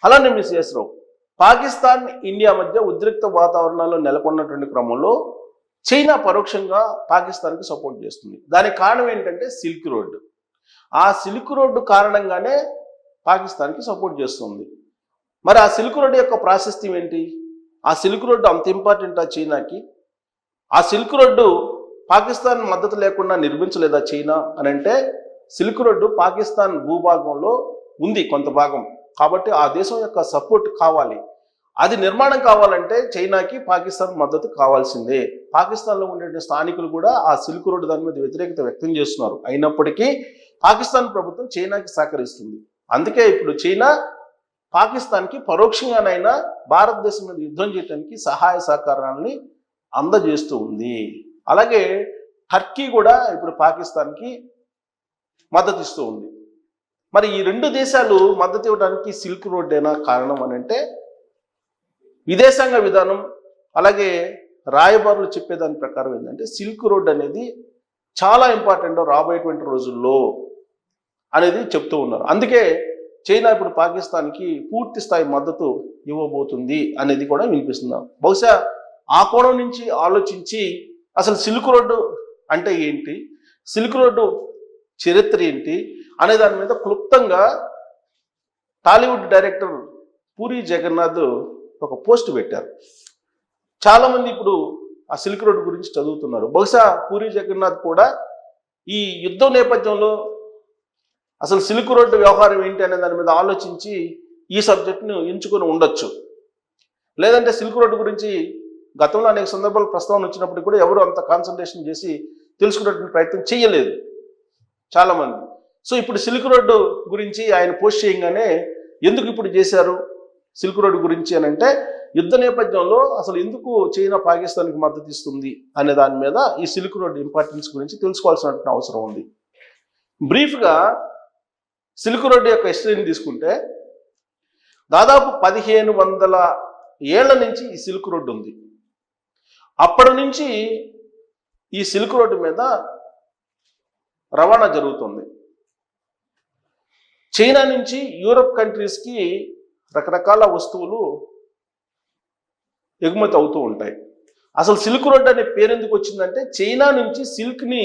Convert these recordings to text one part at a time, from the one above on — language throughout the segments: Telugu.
అలానే మిస్ రావు, పాకిస్తాన్ ఇండియా మధ్య ఉద్రిక్త వాతావరణాల్లో నెలకొన్నటువంటి క్రమంలో చైనా పరోక్షంగా పాకిస్తాన్కి సపోర్ట్ చేస్తుంది. దానికి కారణం ఏంటంటే సిల్క్ రోడ్డు. ఆ సిల్క్ రోడ్డు కారణంగానే పాకిస్తాన్కి సపోర్ట్ చేస్తుంది. మరి ఆ సిల్క్ రోడ్డు యొక్క ప్రాశస్త్యం ఏంటి? ఆ సిల్క్ రోడ్డు అంత ఇంపార్టెంటా చైనాకి? ఆ సిల్క్ రోడ్డు పాకిస్తాన్ మద్దతు లేకుండా నిర్మించలేదా చైనా అని అంటే, సిల్క్ రోడ్డు పాకిస్తాన్ భూభాగంలో ఉంది కొంత భాగం, కాబట్టి ఆ దేశం యొక్క సపోర్ట్ కావాలి. అది నిర్మాణం కావాలంటే చైనాకి పాకిస్తాన్ మద్దతు కావాల్సిందే. పాకిస్తాన్లో ఉండే స్థానికులు కూడా ఆ సిల్క్ రోడ్డు దాని మీద వ్యతిరేకత వ్యక్తం చేస్తున్నారు. అయినప్పటికీ పాకిస్తాన్ ప్రభుత్వం చైనాకి సహకరిస్తుంది. అందుకే ఇప్పుడు చైనా పాకిస్తాన్కి పరోక్షంగానైనా భారతదేశం మీద యుద్ధం చేయడానికి సహాయ సహకారాలని అందజేస్తూ ఉంది. అలాగే టర్కీ కూడా ఇప్పుడు పాకిస్తాన్కి మద్దతు ఇస్తూ ఉంది. మరి ఈ రెండు దేశాలు మద్దతు ఇవ్వడానికి సిల్క్ రోడ్డేనా కారణం అని అంటే, విదేశాంగ విధానం అలాగే రాయబారులు చెప్పేదాని ప్రకారం ఏంటంటే, సిల్క్ రోడ్ అనేది చాలా ఇంపార్టెంట్ రాబోయేటువంటి రోజుల్లో అనేది చెప్తూ ఉన్నారు. అందుకే చైనా ఇప్పుడు పాకిస్తాన్కి పూర్తి స్థాయి మద్దతు ఇవ్వబోతుంది అనేది కూడా వినిపిస్తుంది. బహుశా ఆ కోణం నుంచి ఆలోచించి అసలు సిల్క్ రోడ్డు అంటే ఏంటి, సిల్క్ రోడ్డు చరిత్ర ఏంటి అనే దాని మీద క్లుప్తంగా టాలీవుడ్ డైరెక్టర్ పూరి జగన్నాథ్ ఒక పోస్ట్ పెట్టారు. చాలామంది ఇప్పుడు ఆ సిల్క్ రోడ్డు గురించి చదువుతున్నారు. బహుశా పూరి జగన్నాథ్ కూడా ఈ యుద్ధం నేపథ్యంలో అసలు సిల్క్ రోడ్డు వ్యవహారం ఏంటి అనే దాని మీద ఆలోచించి ఈ సబ్జెక్ట్ను ఎంచుకొని ఉండొచ్చు. లేదంటే సిల్క్ రోడ్డు గురించి గతంలో అనేక సందర్భాలు ప్రస్తావన వచ్చినప్పుడు కూడా ఎవరు అంత కాన్సన్ట్రేషన్ చేసి తెలుసుకునేటువంటి ప్రయత్నం చేయలేదు చాలామంది. సో ఇప్పుడు సిల్క్ రోడ్డు గురించి ఆయన పోస్ట్ చేయగానే ఎందుకు ఇప్పుడు చేశారు సిల్క్ రోడ్డు గురించి అని అంటే, యుద్ధ నేపథ్యంలో అసలు ఎందుకు చైనా పాకిస్తాన్కి మద్దతు ఇస్తుంది అనే దాని మీద ఈ సిల్క్ రోడ్డు ఇంపార్టెన్స్ గురించి తెలుసుకోవాల్సినటువంటి అవసరం ఉంది. బ్రీఫ్గా సిల్క్ రోడ్డు యొక్క హిస్టరీని తీసుకుంటే, దాదాపు 1500 ఏళ్ల నుంచి ఈ సిల్క్ రోడ్డు ఉంది. అప్పటి నుంచి ఈ సిల్క్ రోడ్డు మీద రవాణా జరుగుతుంది. చైనా నుంచి యూరప్ కంట్రీస్కి రకరకాల వస్తువులు ఎగుమతి అవుతూ ఉంటాయి. అసలు సిల్క్ రోడ్ అనే పేరు ఎందుకు వచ్చిందంటే, చైనా నుంచి సిల్క్ని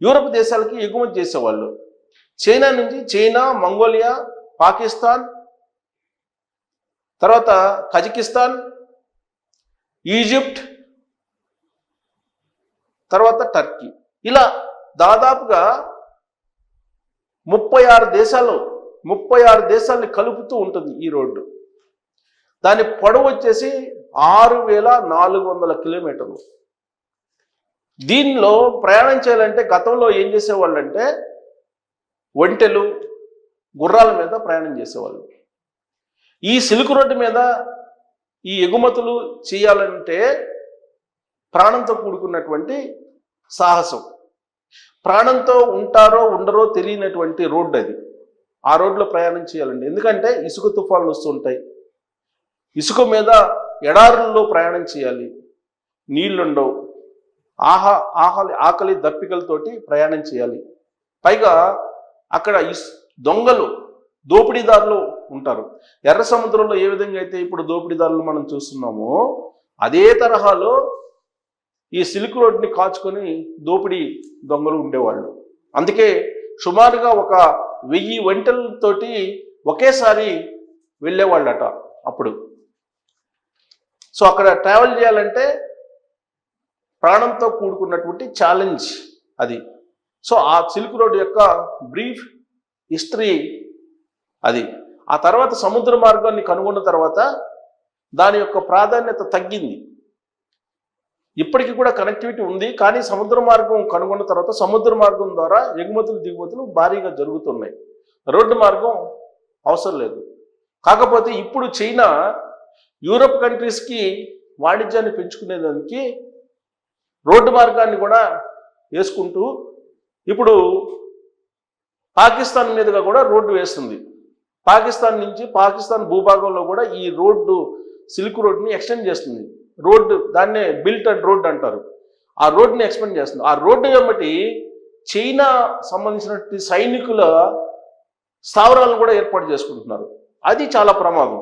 యూరప్ దేశాలకి ఎగుమతి చేసేవాళ్ళు. చైనా నుంచి చైనా, మంగోలియా, పాకిస్తాన్, తర్వాత కజకిస్తాన్, ఈజిప్ట్, తర్వాత టర్కీ, ఇలా దాదాపుగా 36 దేశాలని కలుపుతూ ఉంటుంది ఈ రోడ్డు. దాని పొడవు వచ్చేసి 6400 కిలోమీటర్లు. దీనిలో ప్రయాణం చేయాలంటే గతంలో ఏం చేసేవాళ్ళు అంటే, ఒంటెలు, గుర్రాల మీద ప్రయాణం చేసేవాళ్ళు. ఈ సిల్క్ రోడ్డు మీద ఈ ఎగుమతులు చేయాలంటే ప్రాణంతో కూడుకున్నటువంటి సాహసం. ప్రాణంతో ఉంటారో ఉండరో తెలియనటువంటి రోడ్డు అది. ఆ రోడ్లో ప్రయాణం చేయాలండి. ఎందుకంటే ఇసుక తుఫాన్లు వస్తుంటాయి, ఇసుక మీద ఎడారుల్లో ప్రయాణం చేయాలి, నీళ్లుండవు, ఆకలి దప్పికలతోటి ప్రయాణం చేయాలి. పైగా అక్కడ దొంగలు, దోపిడీదారులు ఉంటారు. ఎర్ర సముద్రంలో ఏ విధంగా అయితే ఇప్పుడు దోపిడీదారులు మనం చూస్తున్నామో, అదే తరహాలో ఈ సిల్క్ రోడ్ని కాచుకొని దోపిడీ దొంగలు ఉండేవాళ్ళు. అందుకే సుమారుగా 1000 ఒంటెలతోటి ఒకేసారి వెళ్ళేవాళ్ళట అప్పుడు. సో అక్కడ ట్రావెల్ చేయాలంటే ప్రాణంతో కూడుకున్నటువంటి ఛాలెంజ్ అది. సో ఆ సిల్క్ రోడ్ యొక్క బ్రీఫ్ హిస్టరీ అది. ఆ తర్వాత సముద్ర మార్గాన్ని కనుగొన్న తర్వాత దాని యొక్క ప్రాధాన్యత తగ్గింది. ఇప్పటికీ కూడా కనెక్టివిటీ ఉంది, కానీ సముద్ర మార్గం కనుగొన్న తర్వాత సముద్ర మార్గం ద్వారా ఎగుమతులు దిగుమతులు భారీగా జరుగుతున్నాయి. రోడ్డు మార్గం అవసరం లేదు. కాకపోతే ఇప్పుడు చైనా యూరప్ కంట్రీస్కి వాణిజ్యాన్ని పెంచుకునేదానికి రోడ్డు మార్గాన్ని కూడా వేసుకుంటూ ఇప్పుడు పాకిస్తాన్ మీదుగా కూడా రోడ్డు వేస్తుంది. పాకిస్తాన్ నుంచి పాకిస్తాన్ భూభాగంలో కూడా ఈ రోడ్డు సిల్క్ రోడ్ని ఎక్స్టెండ్ చేస్తుంది. రోడ్డు దాన్నే బిల్ట్ అండ్ రోడ్ అంటారు. ఆ రోడ్ని ఎక్స్పెండ్ చేస్తుంది. ఆ రోడ్డు ఏమిటి చైనా సంబంధించినటువంటి సైనికుల స్థావరాలను కూడా ఏర్పాటు చేసుకుంటున్నారు. అది చాలా ప్రమాదం.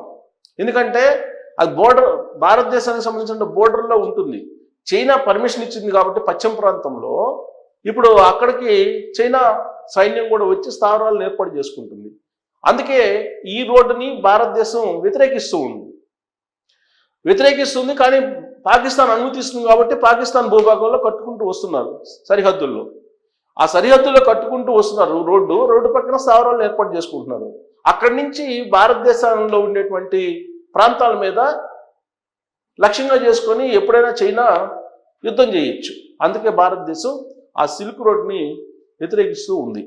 ఎందుకంటే అది బోర్డర్, భారతదేశానికి సంబంధించిన బోర్డర్లో ఉంటుంది. చైనా పర్మిషన్ ఇచ్చింది కాబట్టి పశ్చిమ ప్రాంతంలో ఇప్పుడు అక్కడికి చైనా సైన్యం కూడా వచ్చి స్థావరాలను ఏర్పాటు చేసుకుంటుంది. అందుకే ఈ రోడ్డుని భారతదేశం వ్యతిరేకిస్తుంది. కానీ పాకిస్తాన్ అనుమతిస్తుంది కాబట్టి పాకిస్తాన్ భూభాగంలో కట్టుకుంటూ వస్తున్నారు సరిహద్దుల్లో. ఆ సరిహద్దుల్లో కట్టుకుంటూ వస్తున్నారు రోడ్డు పక్కన స్థావరాలను ఏర్పాటు చేసుకుంటున్నారు. అక్కడి నుంచి భారతదేశంలో ఉండేటువంటి ప్రాంతాల మీద లక్ష్యంగా చేసుకొని ఎప్పుడైనా చైనా యుద్ధం చేయొచ్చు. అందుకే భారతదేశం ఆ సిల్క్ రోడ్ని వ్యతిరేకిస్తూ ఉంది.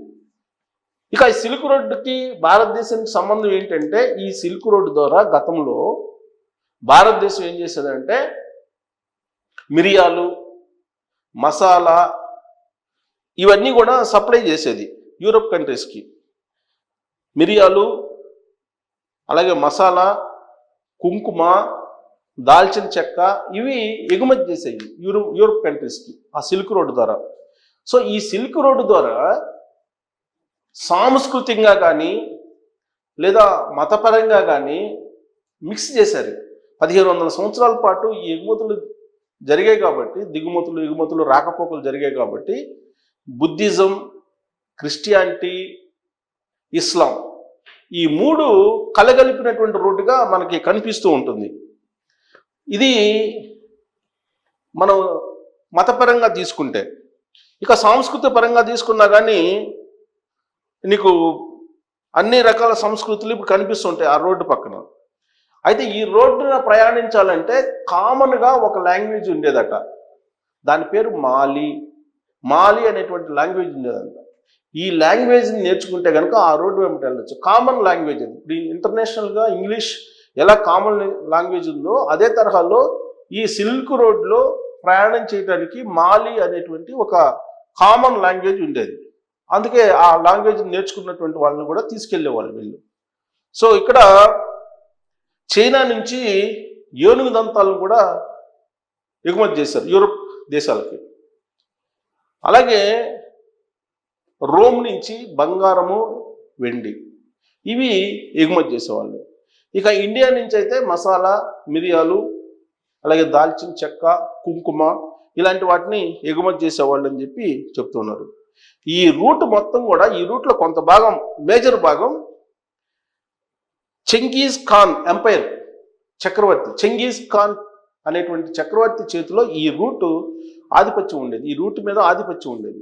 ఇక ఈ సిల్క్ రోడ్డుకి భారతదేశానికి సంబంధం ఏంటంటే, ఈ సిల్క్ రోడ్డు ద్వారా గతంలో భారతదేశం ఏం చేసేదంటే మిరియాలు, మసాలా ఇవన్నీ కూడా సప్లై చేసేది యూరోప్ కంట్రీస్కి. మిరియాలు, అలాగే మసాలా, కుంకుమ, దాల్చిన చెక్క ఇవి ఎగుమతి చేసేవి యూరోప్ కంట్రీస్కి ఆ సిల్క్ రోడ్డు ద్వారా. సో ఈ సిల్క్ రోడ్డు ద్వారా సాంస్కృతికంగా కానీ లేదా మతపరంగా కానీ మిక్స్ చేశారు. 1500 సంవత్సరాల పాటు ఈ ఎగుమతులు జరిగాయి కాబట్టి, ఎగుమతులు రాకపోకలు జరిగాయి కాబట్టి బుద్ధిజం, క్రిస్టియానిటీ, ఇస్లాం ఈ 3 కలగలిపినటువంటి రోడ్డుగా మనకి కనిపిస్తూ ఉంటుంది. ఇది మనం మతపరంగా తీసుకుంటే. ఇక సాంస్కృతిక పరంగా తీసుకున్నా కానీ నీకు అన్ని రకాల సంస్కృతులు ఇప్పుడు కనిపిస్తుంటాయి ఆ రోడ్డు పక్కన. అయితే ఈ రోడ్డున ప్రయాణించాలంటే కామన్గా ఒక లాంగ్వేజ్ ఉండేదట. దాని పేరు మాలి అనేటువంటి లాంగ్వేజ్ ఉండేదంట. ఈ లాంగ్వేజ్ని నేర్చుకుంటే కనుక ఆ రోడ్డు వెంబడి వెళ్ళచ్చు. కామన్ లాంగ్వేజ్ అది. ఇప్పుడు ఇంటర్నేషనల్గా ఇంగ్లీష్ ఎలా కామన్ లాంగ్వేజ్ ఉందో అదే తరహాలో ఈ సిల్క్ రోడ్లో ప్రయాణం చేయడానికి మాలి అనేటువంటి ఒక కామన్ లాంగ్వేజ్ ఉండేది. అందుకే ఆ లాంగ్వేజ్ నేర్చుకున్నటువంటి వాళ్ళని కూడా తీసుకెళ్లేవాళ్ళు వీళ్ళు. సో ఇక్కడ చైనా నుంచి ఏనుగు దంతాలను కూడా ఎగుమతి చేశారు యూరోప్ దేశాలకి. అలాగే రోమ్ నుంచి బంగారము, వెండి ఇవి ఎగుమతి చేసేవాళ్ళు. ఇక ఇండియా నుంచి అయితే మసాలా, మిరియాలు, అలాగే దాల్చిన చెక్క, కుంకుమ ఇలాంటి వాటిని ఎగుమతి చేసేవాళ్ళు అని చెప్పి చెప్తున్నారు. ఈ రూట్ మొత్తం కూడా, ఈ రూట్లో కొంత భాగం, మేజర్ భాగం చెంగీజ్ ఖాన్ ఎంపైర్ చక్రవర్తి, చెంగీజ్ ఖాన్ అనేటువంటి చక్రవర్తి చేతిలో ఈ రూట్ ఆధిపత్యం ఉండేది. ఈ రూట్ మీద ఆధిపత్యం ఉండేది.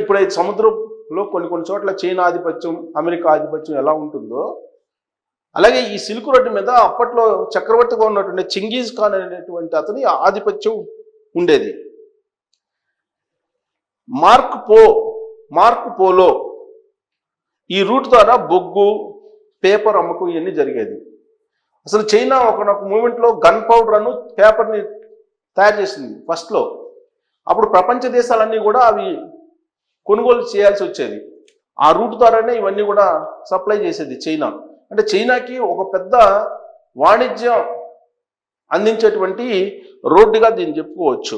ఇప్పుడైతే సముద్రంలో కొన్ని చోట్ల చైనా ఆధిపత్యం, అమెరికా ఆధిపత్యం ఎలా ఉంటుందో అలాగే ఈ సిల్క్ రోడ్డు మీద అప్పట్లో చక్రవర్తిగా ఉన్నటువంటి చెంగీజ్ ఖాన్ అనేటువంటి అతని ఆధిపత్యం ఉండేది. మార్క్ పోలో ఈ రూట్ ద్వారా బొగ్గు, పేపర్ అమ్మకం ఇవన్నీ జరిగేది. అసలు చైనా ఒక మూమెంట్లో గన్ పౌడర్ అను పేపర్ని తయారు చేసింది ఫస్ట్లో. అప్పుడు ప్రపంచ దేశాలన్నీ కూడా అవి కొనుగోలు చేయాల్సి వచ్చేది. ఆ రూట్ ద్వారానే ఇవన్నీ కూడా సప్లై చేసేది చైనా. అంటే చైనాకి ఒక పెద్ద వాణిజ్యం అందించేటువంటి రోడ్డుగా దీన్ని చెప్పుకోవచ్చు.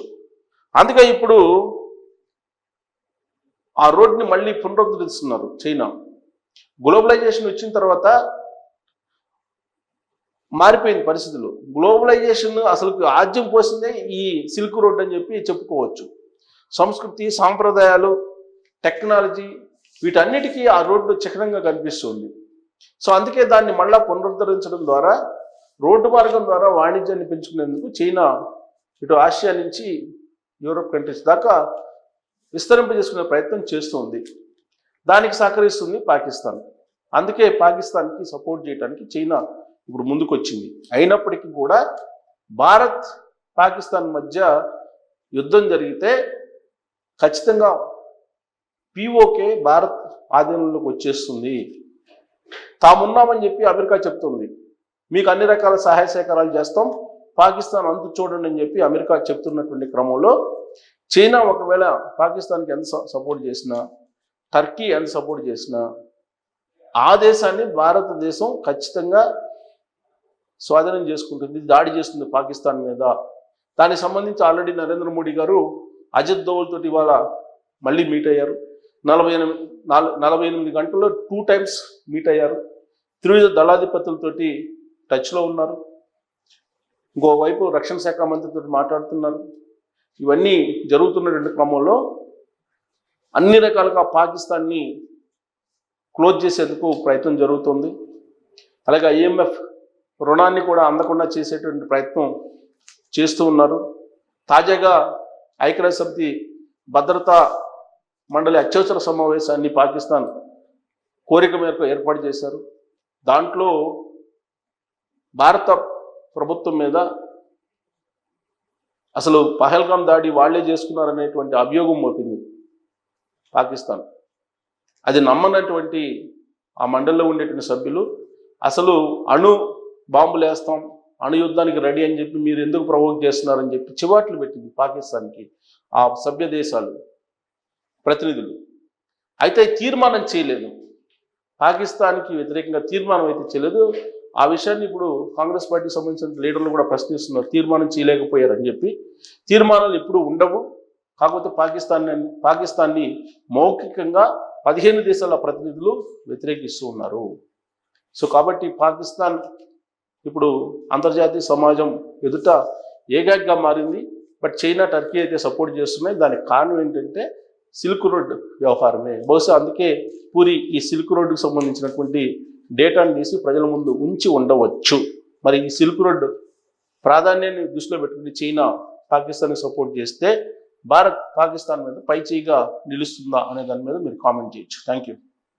అందుకే ఇప్పుడు ఆ రోడ్ని మళ్ళీ పునరుద్ధరిస్తున్నారు చైనా. గ్లోబలైజేషన్ వచ్చిన తర్వాత మారిపోయింది పరిస్థితులు. గ్లోబలైజేషన్ అసలు ఆద్యం పోసిందే ఈ సిల్క్ రోడ్ అని చెప్పి చెప్పుకోవచ్చు. సంస్కృతి, సాంప్రదాయాలు, టెక్నాలజీ వీటన్నిటికీ ఆ రోడ్డు చిహ్నంగా కనిపిస్తుంది. సో అందుకే దాన్ని మళ్ళా పునరుద్ధరించడం ద్వారా, రోడ్డు మార్గం ద్వారా వాణిజ్యాన్ని పెంచుకునేందుకు చైనా ఇటు ఆసియా నుంచి యూరోప్ కంట్రీస్ దాకా విస్తరింపజేసుకునే ప్రయత్నం చేస్తుంది. దానికి సహకరిస్తుంది పాకిస్తాన్. అందుకే పాకిస్తాన్కి సపోర్ట్ చేయడానికి చైనా ఇప్పుడు ముందుకు వచ్చింది. అయినప్పటికీ కూడా భారత్, పాకిస్తాన్ మధ్య యుద్ధం జరిగితే ఖచ్చితంగా పిఓకే భారత్ ఆధీనంలోకి వచ్చేస్తుంది. తామున్నామని చెప్పి అమెరికా చెప్తుంది. మీకు అన్ని రకాల సహాయ సహకారాలు చేస్తాం, పాకిస్తాన్ అంతు చూడండి అని చెప్పి అమెరికా చెప్తున్నటువంటి క్రమంలో చైనా ఒకవేళ పాకిస్తాన్కి ఎంత సపోర్ట్ చేసినా, టర్కీ ఎంత సపోర్ట్ చేసినా ఆ దేశాన్ని భారతదేశం ఖచ్చితంగా స్వాధీనం చేసుకుంటుంది, దాడి చేస్తుంది పాకిస్తాన్ మీద. దానికి సంబంధించి ఆల్రెడీ నరేంద్ర మోడీ గారు అజిత్ దోవల్ తోటి ఇవాళ మళ్ళీ మీట్ అయ్యారు. 48 గంటల్లో 2 times మీట్ అయ్యారు. త్రివిధ దళాధిపతులతోటి టచ్లో ఉన్నారు. ఇంకోవైపు రక్షణ శాఖ మంత్రితో మాట్లాడుతున్నారు. ఇవన్నీ జరుగుతున్నటువంటి క్రమంలో అన్ని రకాలుగా పాకిస్తాన్ని క్లోజ్ చేసేందుకు ప్రయత్నం జరుగుతుంది. అలాగే IMF రుణాన్ని కూడా అందకుండా చేసేటువంటి ప్రయత్నం చేస్తూ ఉన్నారు. తాజాగా ఐక్యరాజ్య సమితి భద్రతా మండలి అత్యవసర సమావేశాన్ని పాకిస్తాన్ కోరిక మేరకు ఏర్పాటు చేశారు. దాంట్లో భారత ప్రభుత్వం మీద అసలు పహల్గాం దాడి వాళ్లే చేసుకున్నారనేటువంటి అభియోగం మోపింది పాకిస్తాన్. అది నమ్మనటువంటి ఆ మండలిలో ఉండేటువంటి సభ్యులు అసలు అణు బాంబులు వేస్తాం, అణు యుద్ధానికి రెడీ అని చెప్పి మీరు ఎందుకు ప్రవోక్ చేస్తున్నారని చెప్పి చివాట్లు పెట్టింది పాకిస్తాన్కి ఆ సభ్య దేశాలు ప్రతినిధులు. అయితే తీర్మానం చేయలేదు, పాకిస్తాన్కి వ్యతిరేకంగా తీర్మానం అయితే చేయలేదు. ఆ విషయాన్ని ఇప్పుడు కాంగ్రెస్ పార్టీకి సంబంధించిన లీడర్లు కూడా ప్రశ్నిస్తున్నారు, తీర్మానం చేయలేకపోయారని చెప్పి. తీర్మానాలు ఎప్పుడు ఉండవు, కాకపోతే పాకిస్తాన్ని మౌఖికంగా 15 దేశాల ప్రతినిధులు వ్యతిరేకిస్తూ ఉన్నారు. సో కాబట్టి పాకిస్తాన్ ఇప్పుడు అంతర్జాతీయ సమాజం ఎదుట ఏకాగ్గా మారింది. బట్ చైనా, టర్కీ అయితే సపోర్ట్ చేస్తున్నాయి. దానికి కారణం ఏంటంటే సిల్క్ రోడ్ వ్యవహారమే. బహుశా అందుకే పూరి ఈ సిల్క్ రోడ్డుకు సంబంధించినటువంటి డేటాను తీసి ప్రజల ముందు ఉంచి ఉండవచ్చు. మరి ఈ సిల్క్ రోడ్ ప్రాధాన్యాన్ని దృష్టిలో పెట్టుకుని చైనా పాకిస్తాన్కి సపోర్ట్ చేస్తే భారత్ పాకిస్తాన్ మీద పైచేయిగా నిలుస్తుందా అనే దాని మీద మీరు కామెంట్ చేయొచ్చు. Thank you.